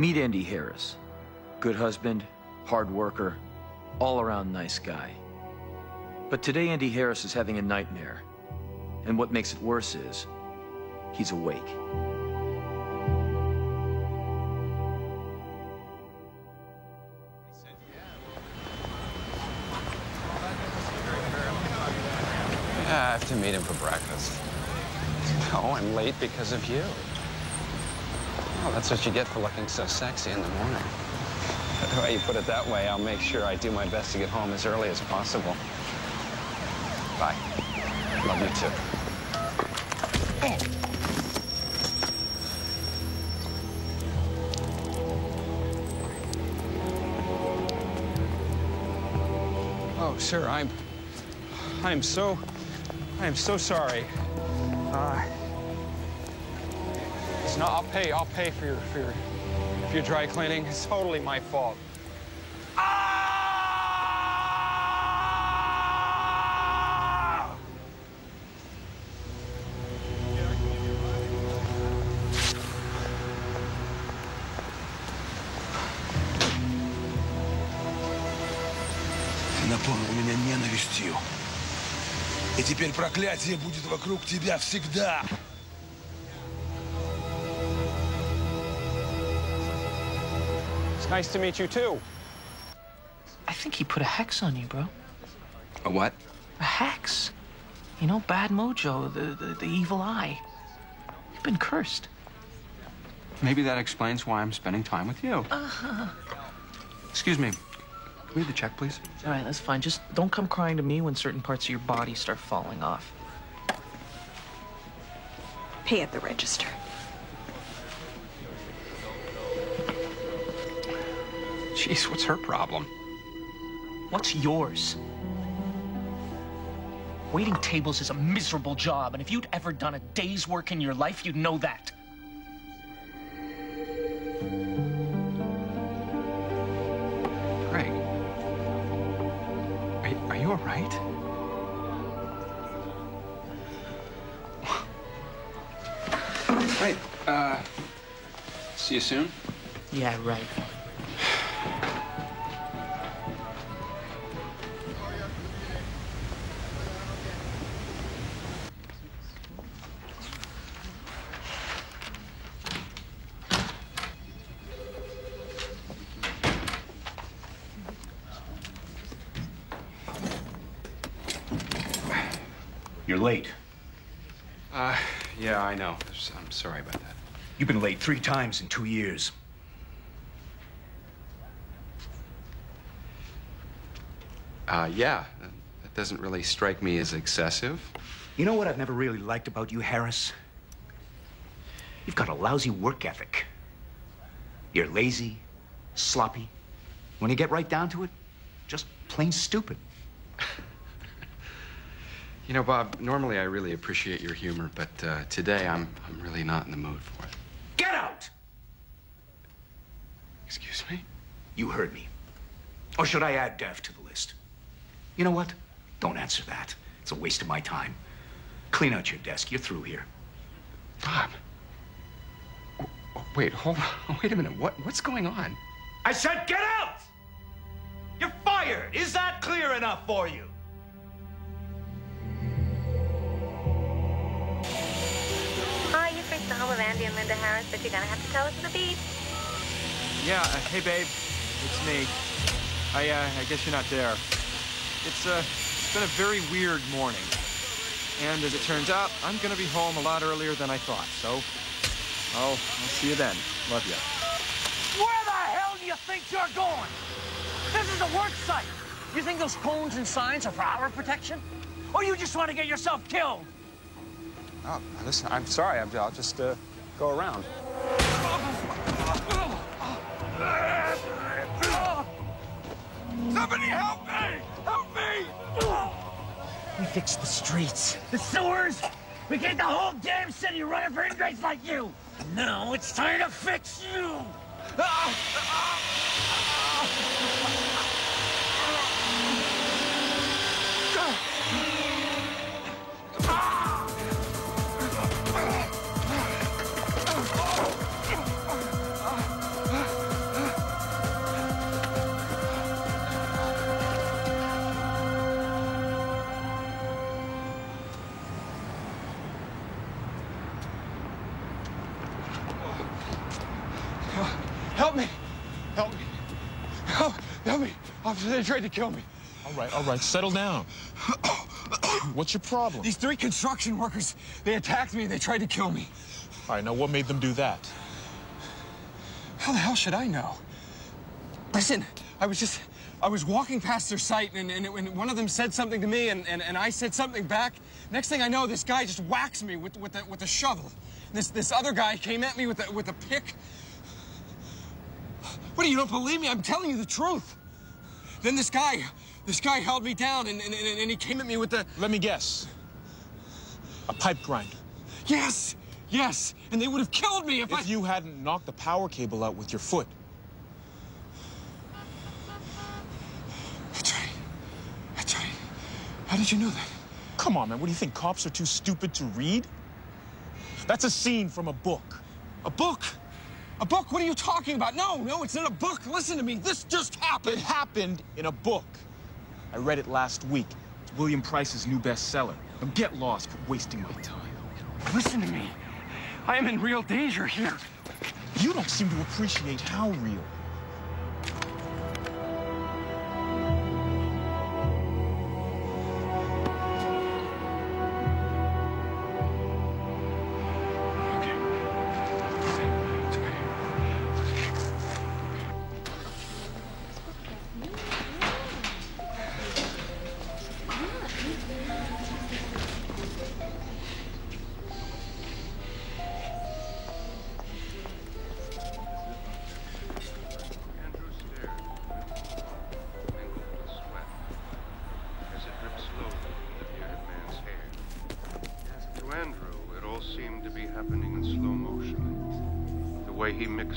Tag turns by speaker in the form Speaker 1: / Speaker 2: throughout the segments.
Speaker 1: Meet Andy Harris. Good husband, hard worker, all-around nice guy. But today Andy Harris is having a nightmare. And what makes it worse is, he's awake.
Speaker 2: Yeah, I have to meet him for breakfast. Oh, I'm late because of you. Well, that's what you get for looking so sexy in the morning. The way you put it that way, I'll make sure I do my best to get home as early as possible. Bye. Love you too. Oh, sir, I am so sorry. No, I'll pay for your dry cleaning. It's totally my fault. Ah!
Speaker 3: Ты наполнил меня ненавистью. И теперь проклятие будет вокруг тебя всегда.
Speaker 2: Nice to meet you, too.
Speaker 4: I think he put a hex on you, bro.
Speaker 2: A what?
Speaker 4: A hex. You know, bad mojo, the evil eye. You've been cursed.
Speaker 2: Maybe that explains why I'm spending time with you. Excuse me. Can we have the check, please?
Speaker 4: All right, that's fine. Just don't come crying to me when certain parts of your body start falling off.
Speaker 5: Pay at the register.
Speaker 2: Jeez, what's her problem?
Speaker 4: What's yours? Waiting tables is a miserable job, and if you'd ever done a day's work in your life, you'd know that.
Speaker 2: Greg, are you all right? Right, see you soon?
Speaker 4: Yeah, right.
Speaker 6: You're late.
Speaker 2: Yeah, I know. I'm sorry about that.
Speaker 6: You've been late 3 times in 2 years.
Speaker 2: Yeah, that doesn't really strike me as excessive.
Speaker 6: You know what I've never really liked about you, Harris? You've got a lousy work ethic. You're lazy, sloppy. When you get right down to it, just plain stupid.
Speaker 2: You know, Bob, normally I really appreciate your humor, but today I'm really not in the mood for it.
Speaker 6: Get out!
Speaker 2: Excuse me?
Speaker 6: You heard me. Or should I add Dev to the list? You know what? Don't answer that. It's a waste of my time. Clean out your desk. You're through here.
Speaker 2: Bob. Wait, hold on. Wait a minute. What's going on?
Speaker 6: I said get out! You're fired! Is that clear enough for you?
Speaker 7: Hi, you've reached the home of Andy and Linda Harris, but you're gonna have to tell us the beat.
Speaker 8: Yeah, hey babe, it's me. I guess you're not there. It's been a very weird morning. And as it turns out, I'm gonna be home a lot earlier than I thought, so I'll see you then. Love ya.
Speaker 4: Where the hell do you think you're going? This is a work site. You think those cones and signs are for our protection? Or you just want to get yourself killed?
Speaker 2: Oh, listen, I'm sorry. I'll just go around.
Speaker 3: Somebody help me! Help me!
Speaker 4: We fixed the streets, the sewers. We get the whole damn city running for ingrates like you. Now it's time to fix you.
Speaker 2: Help me! Help me! Help me! Officer, they tried to kill me.
Speaker 9: All right, settle down. What's your problem?
Speaker 2: These 3 construction workers, they attacked me and they tried to kill me.
Speaker 9: All right, now what made them do that?
Speaker 2: How the hell should I know? Listen, I was walking past their site and one of them said something to me and I said something back. Next thing I know, this guy just whacks me with a shovel. This other guy came at me with a pick. What, you don't believe me? I'm telling you the truth. Then this guy held me down and he came at me with the...
Speaker 9: Let me guess. A pipe grinder.
Speaker 2: Yes, and they would have killed me if
Speaker 9: you hadn't knocked the power cable out with your foot.
Speaker 2: That's right. How did you know that?
Speaker 9: Come on, man, what do you think, cops are too stupid to read? That's a scene from a book.
Speaker 2: A book? A book? What are you talking about? No, it's not a book. Listen to me. This just happened.
Speaker 9: It happened in a book. I read it last week. It's William Price's new bestseller. Now get lost, quit wasting my time.
Speaker 2: Listen to me. I am in real danger here.
Speaker 9: You don't seem to appreciate how real.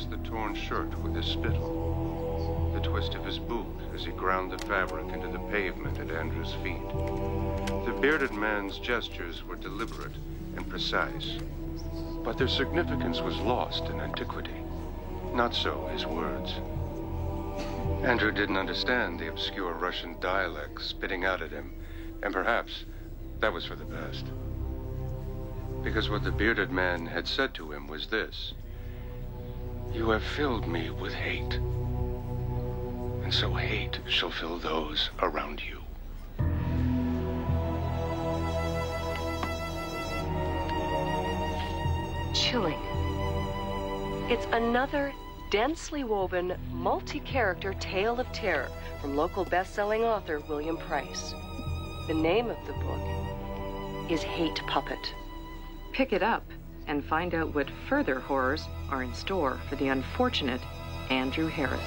Speaker 10: The torn shirt with his spittle, the twist of his boot as he ground the fabric into the pavement at Andrew's feet. The bearded man's gestures were deliberate and precise, but their significance was lost in antiquity. Not so his words. Andrew didn't understand the obscure Russian dialect spitting out at him, and perhaps that was for the best. Because what the bearded man had said to him was this: "You have filled me with hate, and so hate shall fill those around you."
Speaker 11: Chilling. It's another densely woven, multi-character tale of terror from local best-selling author William Price. The name of the book is Hate Puppet.
Speaker 12: Pick it up and find out what further horrors are in store for the unfortunate Andrew Harris.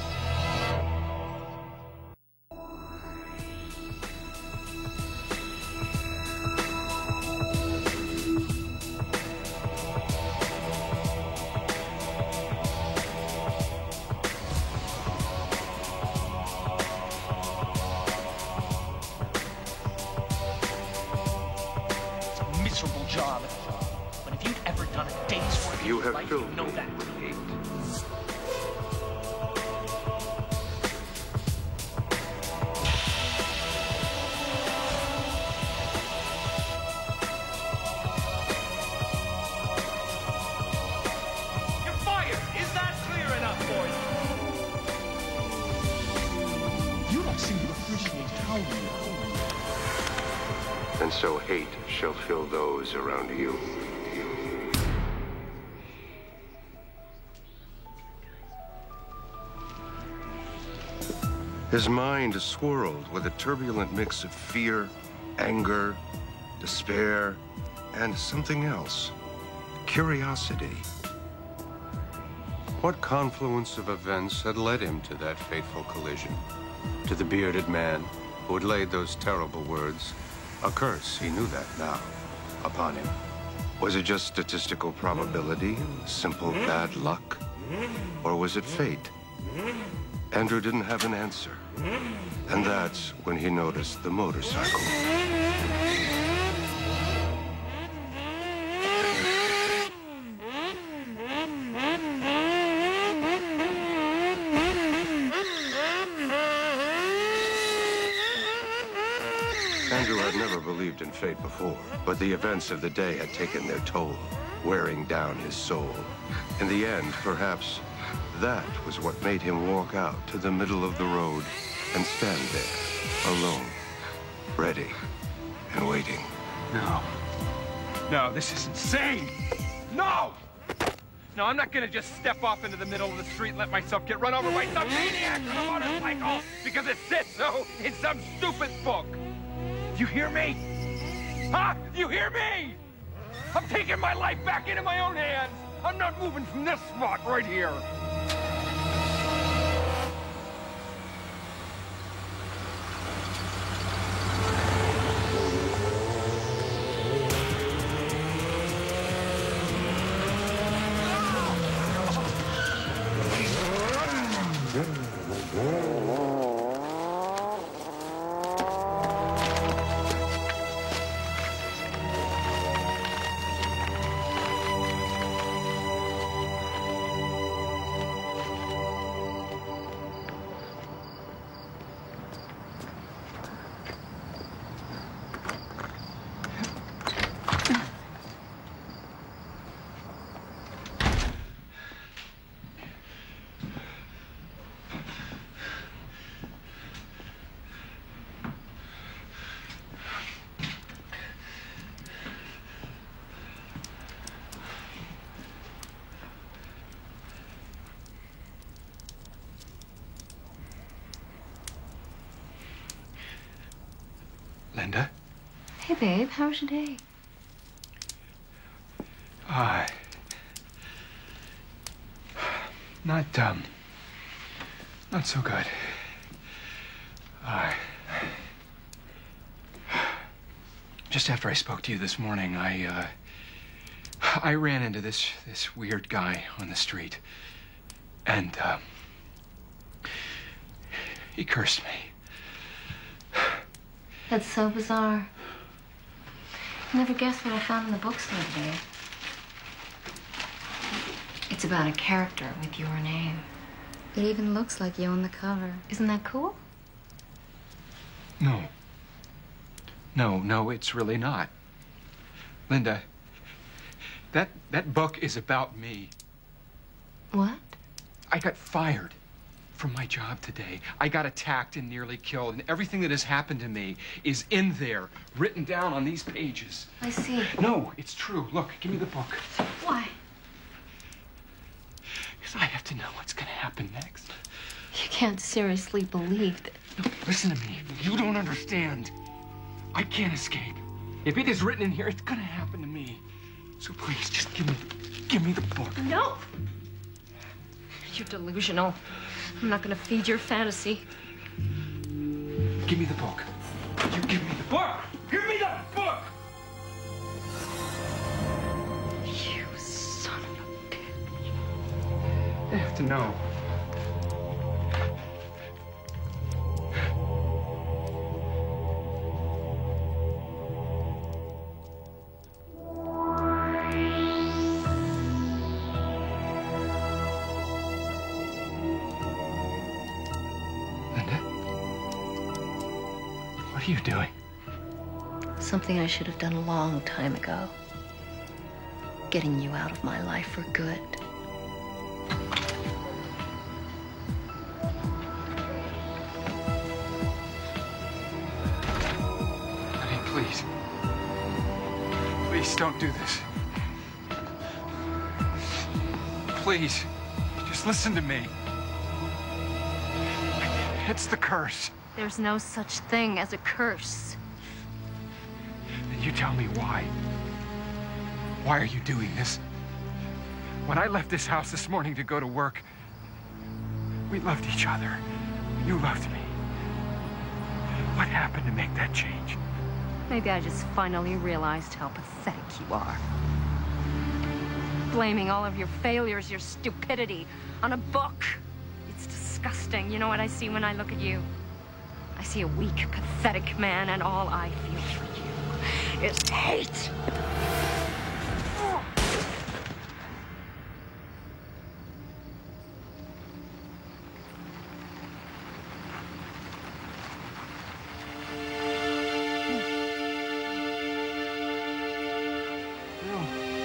Speaker 4: Miserable job. But if you'd ever done a day's work in your life, you'd know that. You're fired! Is that clear enough for you?
Speaker 9: You don't seem to appreciate how real.
Speaker 10: And so hate shall fill those around you. His mind swirled with a turbulent mix of fear, anger, despair, and something else. Curiosity. What confluence of events had led him to that fateful collision? To the bearded man who had laid those terrible words, a curse, he knew that now, upon him. Was it just statistical probability, simple bad luck? Or was it fate? Andrew didn't have an answer. And that's when he noticed the motorcycle. Andrew had never believed in fate before, but the events of the day had taken their toll, wearing down his soul. In the end, perhaps, That was what made him walk out to the middle of the road and stand there, alone, ready and waiting.
Speaker 8: No. No, this is insane! No! No, I'm not gonna just step off into the middle of the street and let myself get run over by some maniac on a motorcycle because it says so in some stupid book. You hear me? Huh? You hear me? I'm taking my life back into my own hands. I'm not moving from this spot right here. Linda?
Speaker 13: Hey, babe, how was your day?
Speaker 8: Not so good. Just after I spoke to you this morning, I ran into this weird guy on the street, and he cursed me.
Speaker 13: That's so bizarre. Never guessed what I found in the books the other day. It's about a character with your name. It even looks like you on the cover. Isn't that cool?
Speaker 8: No. No, it's really not. Linda, that book is about me.
Speaker 13: What?
Speaker 8: I got fired from my job today. I got attacked and nearly killed, and everything that has happened to me is in there, written down on these pages.
Speaker 13: I see.
Speaker 8: No, it's true. Look, give me the book.
Speaker 13: Why?
Speaker 8: Because I have to know what's going to happen next.
Speaker 13: You can't seriously believe that.
Speaker 8: No, listen to me. You don't understand. I can't escape. If it is written in here, it's going to happen to me. So please, just give me the book.
Speaker 13: No! You're delusional. I'm not gonna feed your fantasy.
Speaker 8: Give me the book. You give me the book! Give me the book!
Speaker 13: You son of a bitch.
Speaker 8: I have to know. What are you doing?
Speaker 13: Something I should have done a long time ago. Getting you out of my life for good.
Speaker 8: Honey, please. Please don't do this. Please, just listen to me. It's the curse.
Speaker 13: There's no such thing as a curse.
Speaker 8: Then you tell me why. Why are you doing this? When I left this house this morning to go to work, we loved each other. You loved me. What happened to make that change?
Speaker 13: Maybe I just finally realized how pathetic you are. Blaming all of your failures, your stupidity, on a book. It's disgusting. You know what I see when I look at you? I see a weak, pathetic man, and all I feel for you is hate.
Speaker 8: No.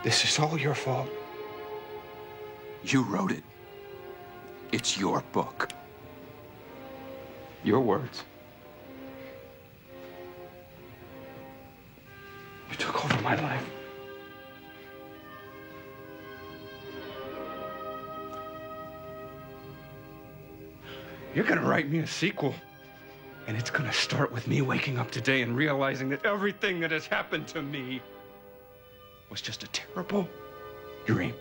Speaker 14: This is all your fault. You wrote it. It's your book. Your words. You took over my life. You're gonna write me a sequel. And it's gonna start with me waking up today and realizing that everything that has happened to me was just a terrible dream.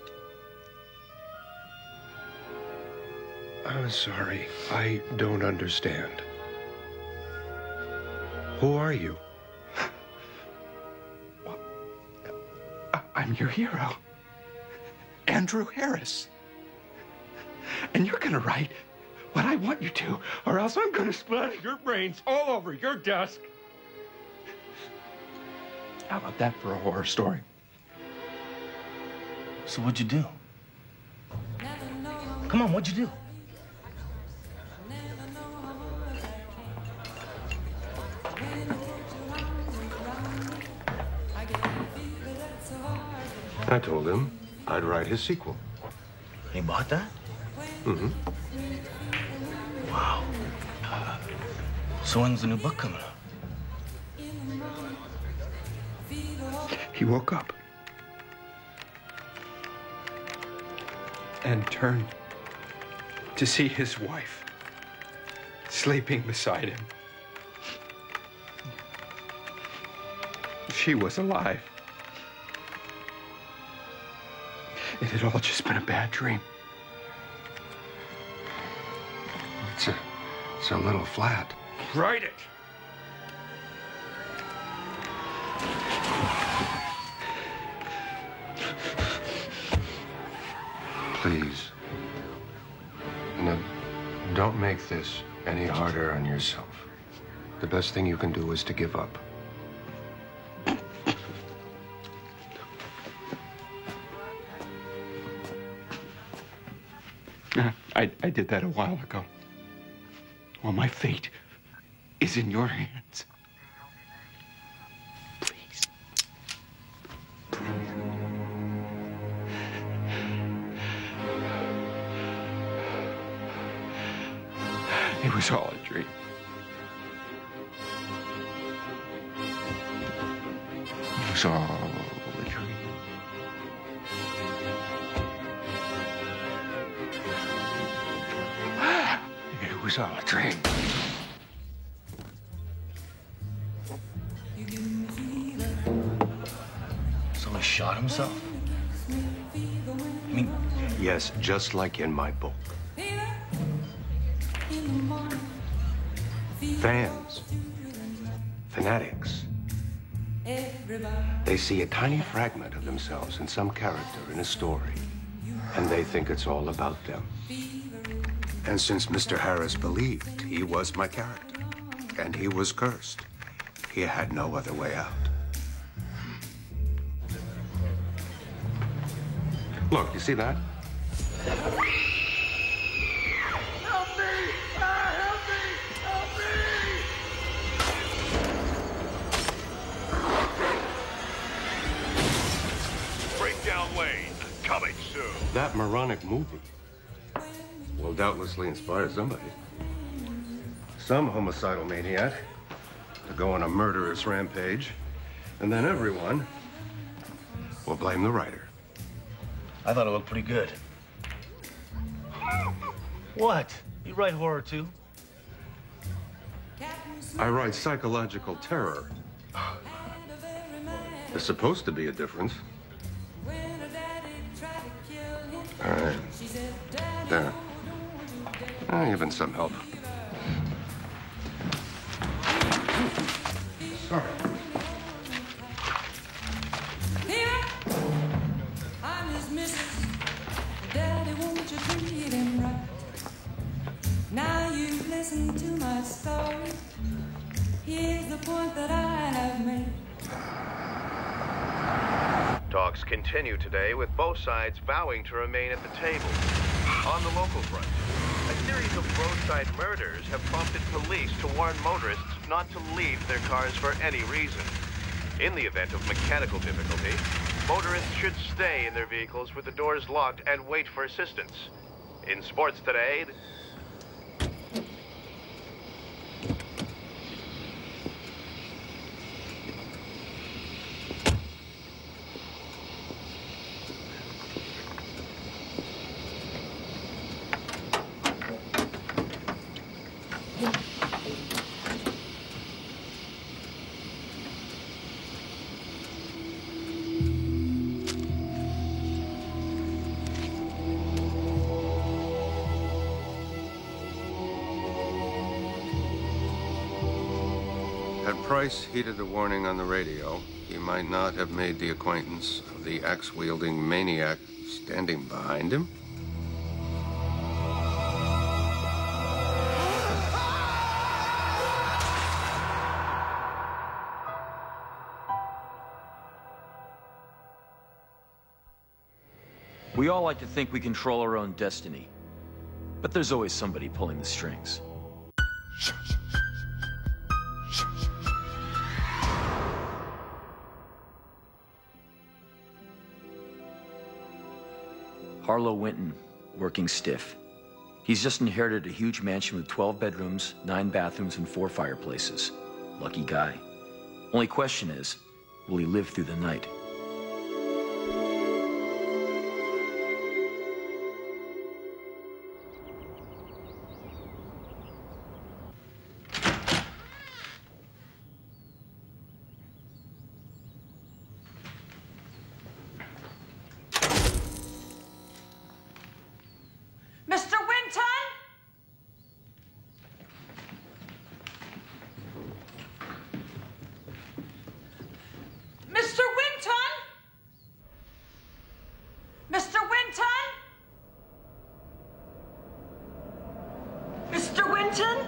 Speaker 10: I'm sorry. I don't understand. Who are you?
Speaker 14: I'm your hero, Andrew Harris. And you're gonna write what I want you to, or else I'm gonna splatter your brains all over your desk. How about that for a horror story?
Speaker 15: So what'd you do? Come on, what'd you do?
Speaker 10: I told him I'd write his sequel.
Speaker 15: He bought that?
Speaker 10: Mm-hmm.
Speaker 15: Wow. So when's the new book coming out?
Speaker 14: He woke up and turned to see his wife sleeping beside him. She was alive. It had all just been a bad dream.
Speaker 10: It's a little flat.
Speaker 14: Write it.
Speaker 10: Please. No, don't make this any harder on yourself. The best thing you can do is to give up.
Speaker 14: I did that a while ago. Well, my fate is in your hands. Please. It was all a dream. It was all a dream. It was all a dream.
Speaker 15: So he shot himself? I mean,
Speaker 10: Yes, just like in my book. Fans, fanatics, they see a tiny fragment of themselves in some character in a story, and they think it's all about them. And since Mr. Harris believed he was my character, and he was cursed, he had no other way out. Look, you see that?
Speaker 3: Help me! Help me! Help me!
Speaker 16: Breakdown Lane, coming soon.
Speaker 10: That moronic movie will doubtlessly inspire somebody. Some homicidal maniac to go on a murderous rampage, and then everyone will blame the writer.
Speaker 15: I thought it looked pretty good. What? You write horror too?
Speaker 10: I write psychological terror. There's supposed to be a difference. All right. There. Even some help. Sorry.
Speaker 17: I'm his missus. Daddy, won't you treat him right? Now you've listened to my story. Here's the point that I have made.
Speaker 16: Talks continue today with both sides vowing to remain at the table. On the local front, a series of roadside murders have prompted police to warn motorists not to leave their cars for any reason. In the event of mechanical difficulty, Motorists should stay in their vehicles with the doors locked and wait for assistance. In sports today...
Speaker 10: Had Price heeded the warning on the radio, he might not have made the acquaintance of the axe-wielding maniac standing behind him.
Speaker 1: We all like to think we control our own destiny, but there's always somebody pulling the strings. Harlow Winton, working stiff. He's just inherited a huge mansion with 12 bedrooms, 9 bathrooms, and 4 fireplaces. Lucky guy. Only question is, will he live through the night?
Speaker 17: Mr. Winton? Mr. Winton? Mr. Winton? Mr. Winton?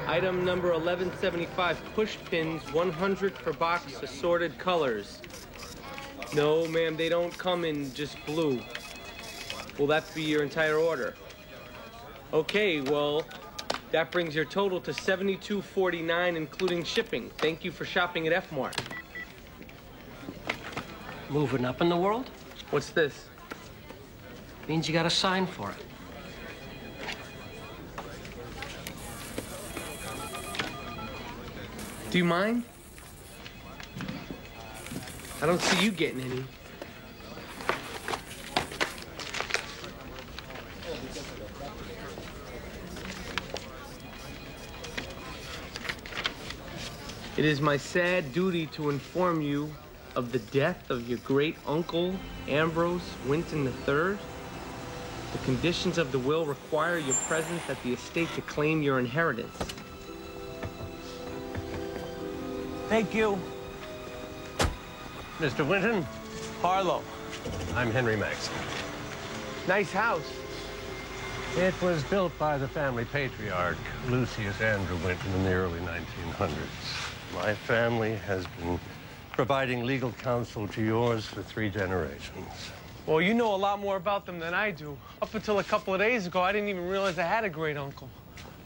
Speaker 18: Item number 1175, push pins, 100 per box, assorted colors. No, ma'am, they don't come in just blue. Will that be your entire order? Okay, well, that brings your total to $72.49, including shipping. Thank you for shopping at F-Mart.
Speaker 19: Moving up in the world?
Speaker 18: What's this?
Speaker 19: Means you got to sign for it.
Speaker 18: Do you mind? I don't see you getting any. It is my sad duty to inform you of the death of your great uncle, Ambrose Winton III. The conditions of the will require your presence at the estate to claim your inheritance.
Speaker 20: Thank you. Mr. Winton, Harlow. I'm Henry Maxson.
Speaker 18: Nice house.
Speaker 20: It was built by the family patriarch, Lucius Andrew Winton, in the early 1900s. My family has been providing legal counsel to yours for 3 generations.
Speaker 18: Well, you know a lot more about them than I do. Up until a couple of days ago, I didn't even realize I had a great uncle.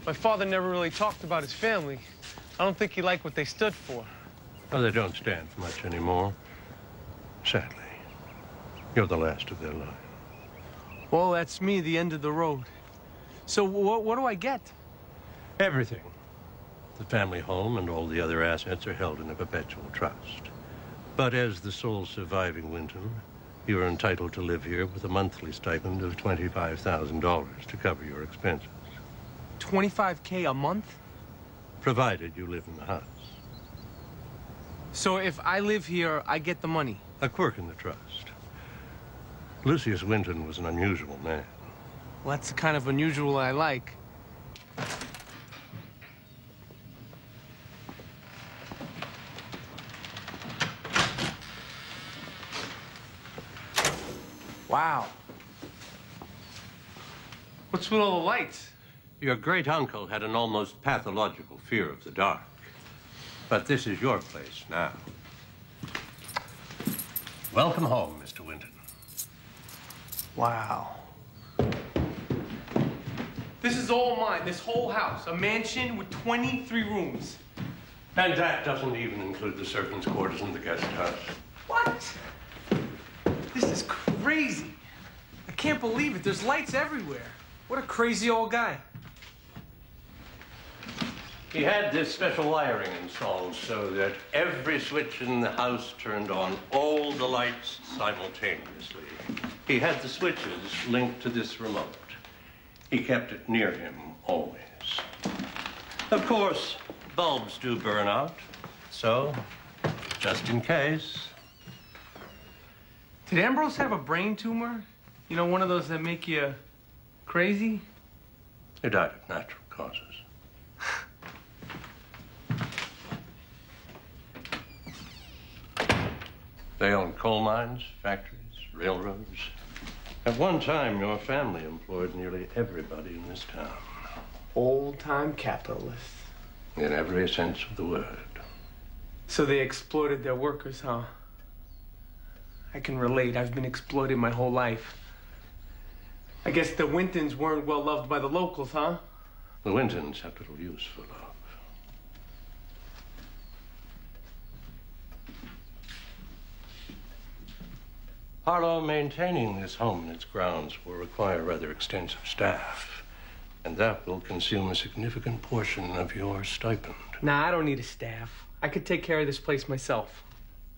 Speaker 18: My father never really talked about his family. I don't think he liked what they stood for.
Speaker 20: Well, they don't stand for much anymore. Sadly. You're the last of their line.
Speaker 18: Well, that's me, the end of the road. So what do I get?
Speaker 20: Everything. The family home and all the other assets are held in a perpetual trust. But as the sole surviving Winton, you are entitled to live here with a monthly stipend of $25,000 to cover your expenses.
Speaker 18: $25K a month?
Speaker 20: Provided you live in the house.
Speaker 18: So if I live here, I get the money?
Speaker 20: A quirk in the trust. Lucius Winton was an unusual man.
Speaker 18: Well, that's the kind of unusual I like. Wow. What's with all the lights?
Speaker 20: Your great-uncle had an almost pathological fear of the dark. But this is your place now. Welcome home, Mr. Winton.
Speaker 18: Wow. This is all mine, this whole house. A mansion with 23 rooms.
Speaker 20: And that doesn't even include the servants' quarters and the guest house.
Speaker 18: What? This is crazy. I can't believe it. There's lights everywhere. What a crazy old guy.
Speaker 20: He had this special wiring installed so that every switch in the house turned on all the lights simultaneously. He had the switches linked to this remote. He kept it near him always. Of course, bulbs do burn out, so just in case.
Speaker 18: Did Ambrose have a brain tumor? You know, one of those that make you crazy?
Speaker 20: He died of natural causes. They owned coal mines, factories, railroads. At one time, your family employed nearly everybody in this town.
Speaker 18: Old-time capitalists.
Speaker 20: In every sense of the word.
Speaker 18: So they exploited their workers, huh? I can relate. I've been exploited my whole life. I guess the Wintons weren't well loved by the locals, huh?
Speaker 20: The Wintons have little use for love. Harlow, maintaining this home and its grounds will require rather extensive staff, and that will consume a significant portion of your stipend.
Speaker 18: Nah, I don't need a staff. I could take care of this place myself.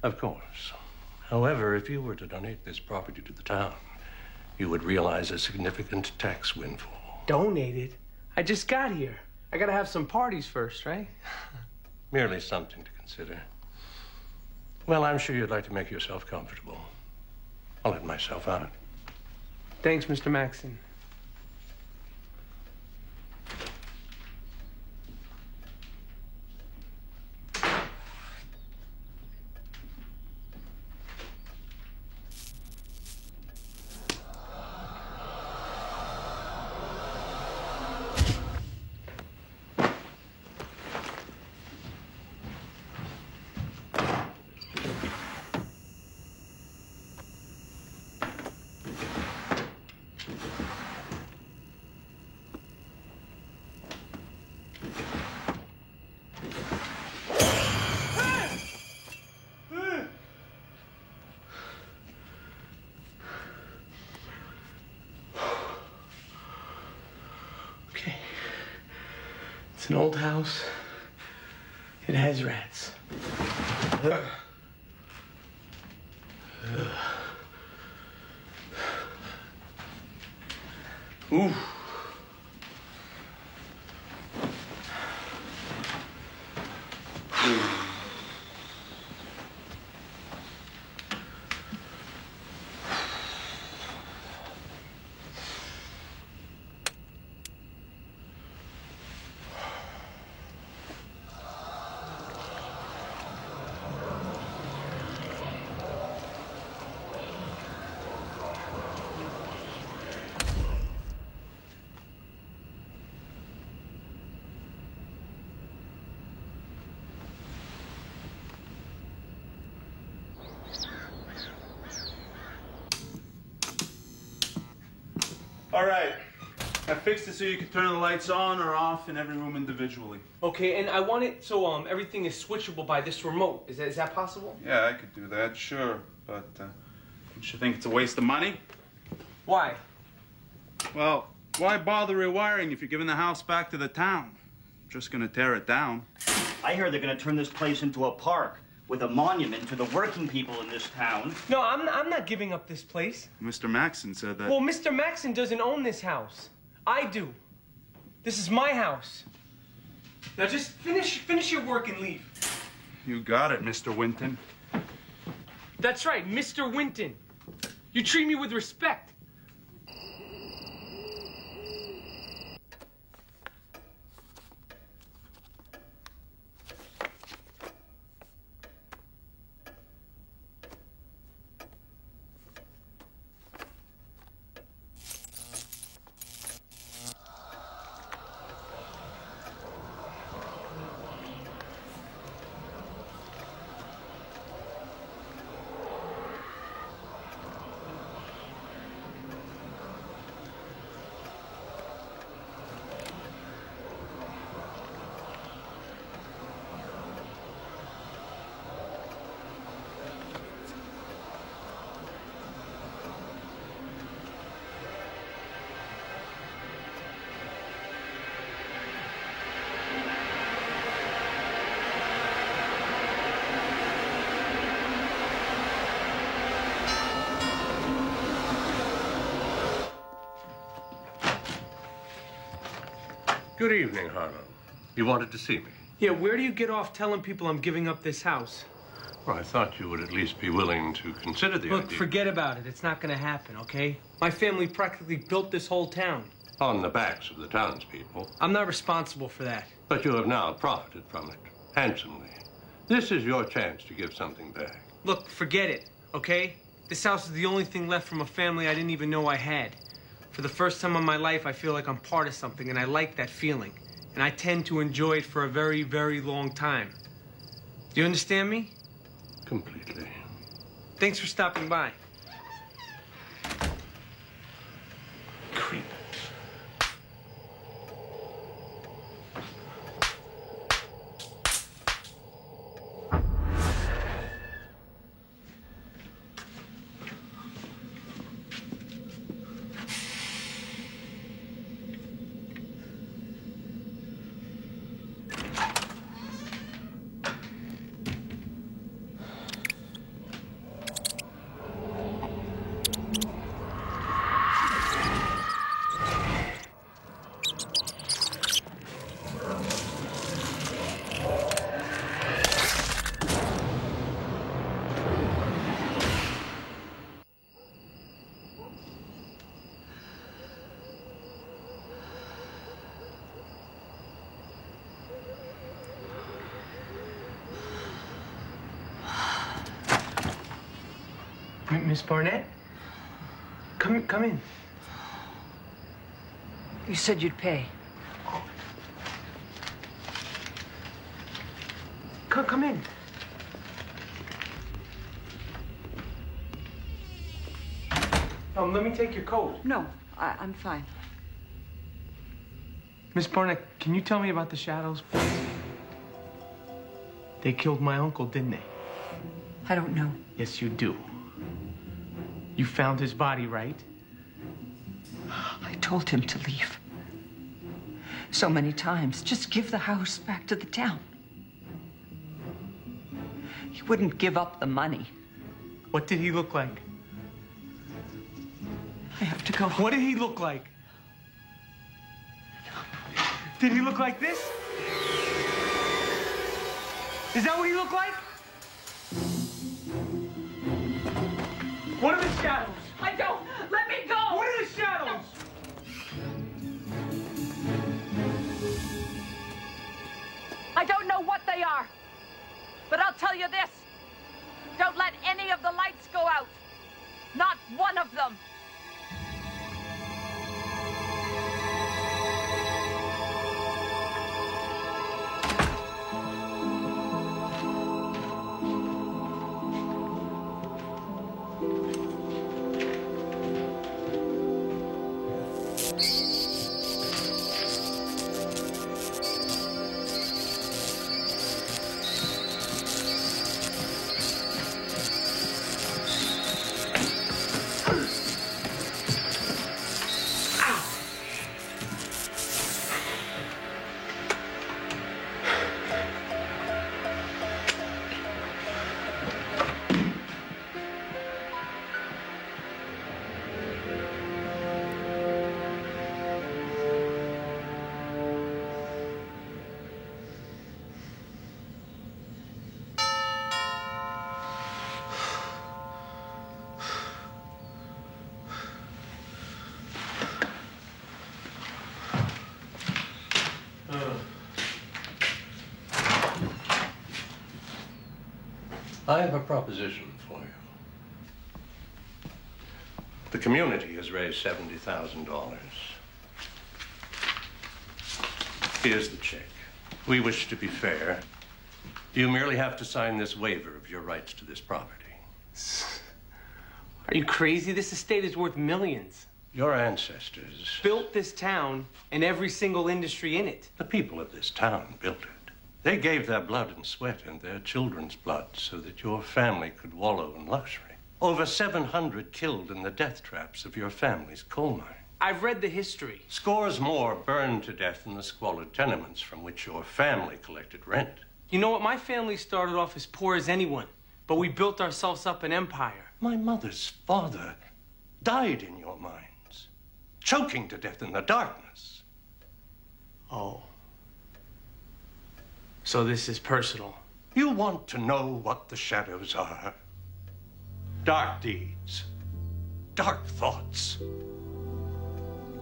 Speaker 20: Of course. However, if you were to donate this property to the town, you would realize a significant tax windfall.
Speaker 18: Donate it? I just got here. I gotta have some parties first, right?
Speaker 20: Merely something to consider. Well, I'm sure you'd like to make yourself comfortable. I'll let myself out.
Speaker 18: Thanks, Mr. Maxson. It's an old house. It has rats. Ooh.
Speaker 21: All right. I fixed it so you can turn the lights on or off in every room individually.
Speaker 18: Okay, and I want it so everything is switchable by this remote. Is that possible?
Speaker 21: Yeah, I could do that, sure. But don't you think it's a waste of money?
Speaker 18: Why?
Speaker 21: Well, why bother rewiring if you're giving the house back to the town? I'm just gonna tear it down.
Speaker 22: I hear they're gonna turn this place into a park with a monument to the working people in this town.
Speaker 18: No, I'm not giving up this place.
Speaker 21: Mr. Maxson said that.
Speaker 18: Well, Mr. Maxson doesn't own this house. I do. This is my house. Now just finish your work and leave.
Speaker 21: You got it, Mr. Winton.
Speaker 18: That's right, Mr. Winton. You treat me with respect.
Speaker 20: Good evening, Harlow. You wanted to see me?
Speaker 18: Yeah, where do you get off telling people I'm giving up this house?
Speaker 20: Well, I thought you would at least be willing to consider the
Speaker 18: Look,
Speaker 20: idea.
Speaker 18: forget about it. It's not gonna happen, okay? My family practically built this whole town.
Speaker 20: On the backs of the townspeople.
Speaker 18: I'm not responsible for that.
Speaker 20: But you have now profited from it, handsomely. This is your chance to give something back.
Speaker 18: Look, forget it, okay? This house is the only thing left from a family I didn't even know I had. For the first time in my life, I feel like I'm part of something, and I like that feeling. And I tend to enjoy it for a very, very long time. Do you understand me?
Speaker 20: Completely.
Speaker 18: Thanks for stopping by.
Speaker 20: Creep.
Speaker 18: Miss Barnett? Come in.
Speaker 5: You said you'd pay.
Speaker 18: Come in. Let me take your coat.
Speaker 5: No, I'm fine.
Speaker 18: Miss Barnett, can you tell me about the Shadows? They killed my uncle, didn't they?
Speaker 5: I don't know.
Speaker 18: Yes, you do. You found his body, right?
Speaker 5: I told him to leave. So many times. Just give the house back to the town. He wouldn't give up the money.
Speaker 18: What did he look like?
Speaker 5: I have to go.
Speaker 18: What did he look like? Did he look like this? Is that what he looked like? What are the shadows?
Speaker 5: I don't. Let me go.
Speaker 18: What are the shadows?
Speaker 6: I don't know what they are, but I'll tell you this. Don't let any of the lights go out. Not one of them.
Speaker 20: I have a proposition for you. The community has raised $70,000. Here's the check. We wish to be fair. You merely have to sign this waiver of your rights to this property.
Speaker 18: Are you crazy? This estate is worth millions.
Speaker 20: Your ancestors
Speaker 18: built this town and every single industry in it.
Speaker 20: The people of this town built it. They gave their blood and sweat and their children's blood so that your family could wallow in luxury. Over 700 killed in the death traps of your family's coal mine.
Speaker 18: I've read the history.
Speaker 20: Scores more burned to death in the squalid tenements from which your family collected rent.
Speaker 18: You know what? My family started off as poor as anyone, but we built ourselves up an empire.
Speaker 20: My mother's father died in your mines, choking to death in the darkness.
Speaker 2: Oh. So this is personal.
Speaker 20: You want to know what the shadows are? Dark deeds, dark thoughts,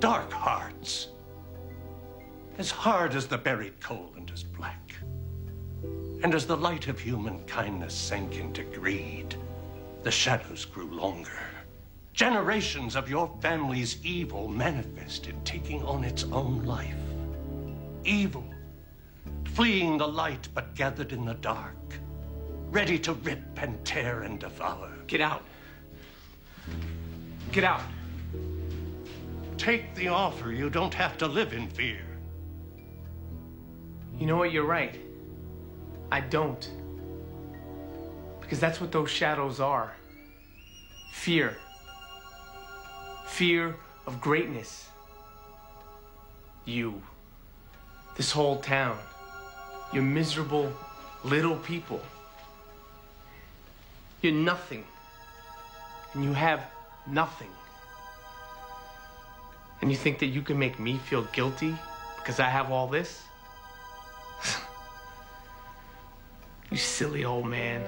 Speaker 20: dark hearts. As hard as the buried coal and as black. And as the light of human kindness sank into greed, the shadows grew longer. Generations of your family's evil manifested, taking on its own life. Evil, fleeing the light but gathered in the dark, ready to rip and tear and devour.
Speaker 2: Get out. Get out.
Speaker 20: Take the offer. You don't have to live in fear.
Speaker 2: You know what? You're right. I don't. Because that's what those shadows are. Fear. Fear of greatness. You. This whole town. You're miserable little people. You're nothing. And you have nothing. And you think that you can make me feel guilty because I have all this? You silly old man.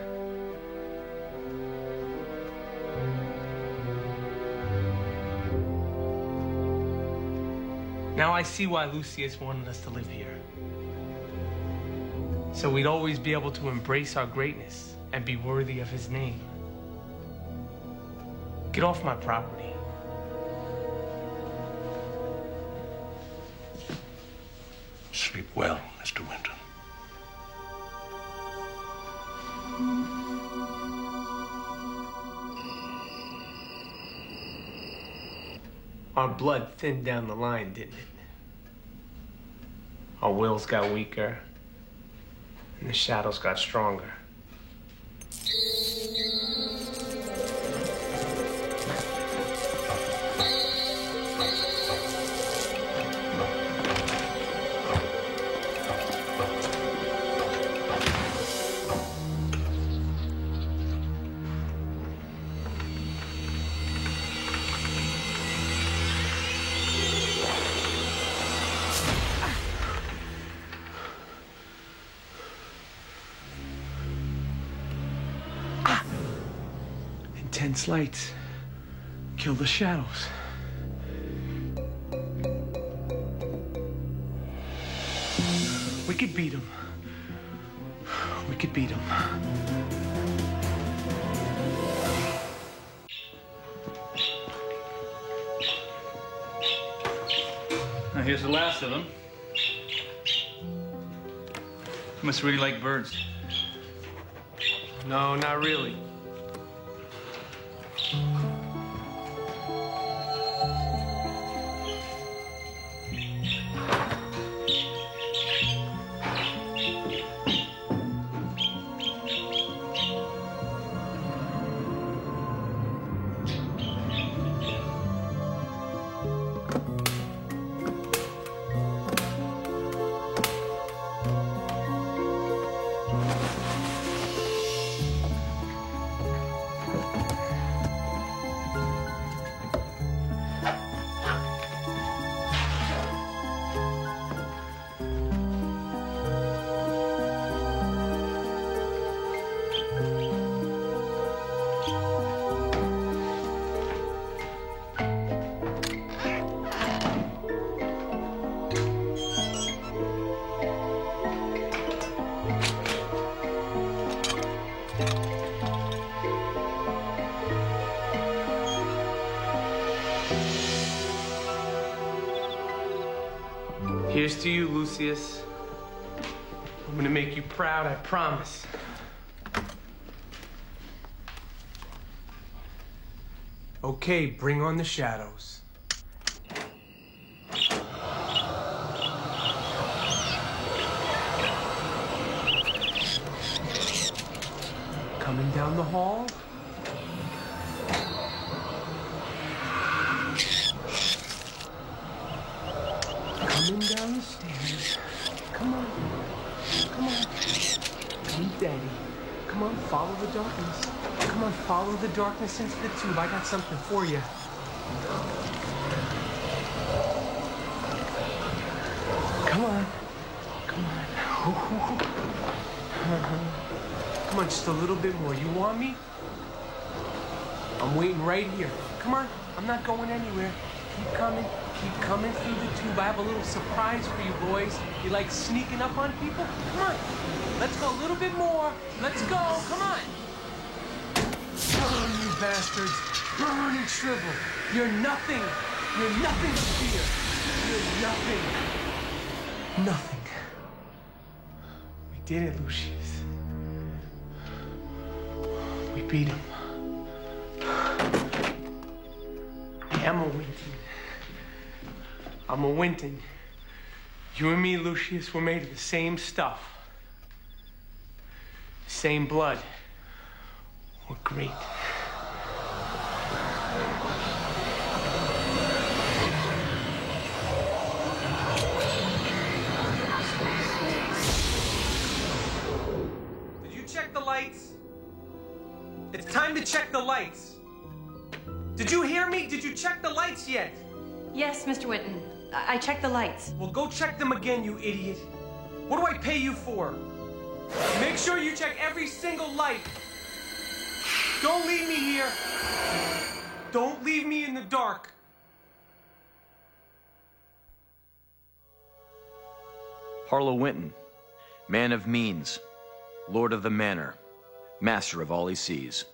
Speaker 2: Now I see why Lucius wanted us to live here. So we'd always be able to embrace our greatness and be worthy of his name. Get off my property.
Speaker 20: Sleep well, Mr. Winton.
Speaker 2: Our blood thinned down the line, didn't it? Our wills got weaker, and the shadows got stronger. Intense lights kill the shadows. We could beat them. We could beat them.
Speaker 15: Now here's the last of them. You must really like birds.
Speaker 2: No, not really. Here's to you, Lucius. I'm gonna make you proud, I promise. Okay, bring on the shadows. Coming down the hall. Coming down the stairs. Come on. Come on. Come, Daddy. Come on, follow the darkness. Come on, follow the darkness into the tube. I got something for you. Come on. Come on. Come on, just a little bit more. You want me? I'm waiting right here. Come on. I'm not going anywhere. Keep coming. Keep coming through the tube. I have a little surprise for you boys. You like sneaking up on people? Come on. Let's go a little bit more. Let's go. Come on. Come on, you bastards. Burn and shrivel. You're nothing. You're nothing to fear. You're nothing. Nothing. We did it, Lucius. We beat him. I am a Winton. I'm a Winton. You and me, Lucius, we're made of the same stuff. Same blood. We're great. Did you check the lights? It's time to check the lights. Did you hear me? Did you check the lights yet?
Speaker 13: Yes, Mr. Winton. I checked the lights.
Speaker 2: Well, go check them again, you idiot. What do I pay you for? Make sure you check every single light. Don't leave me here. Don't leave me in the dark.
Speaker 1: Harlow Winton, man of means, lord of the manor, master of all he sees.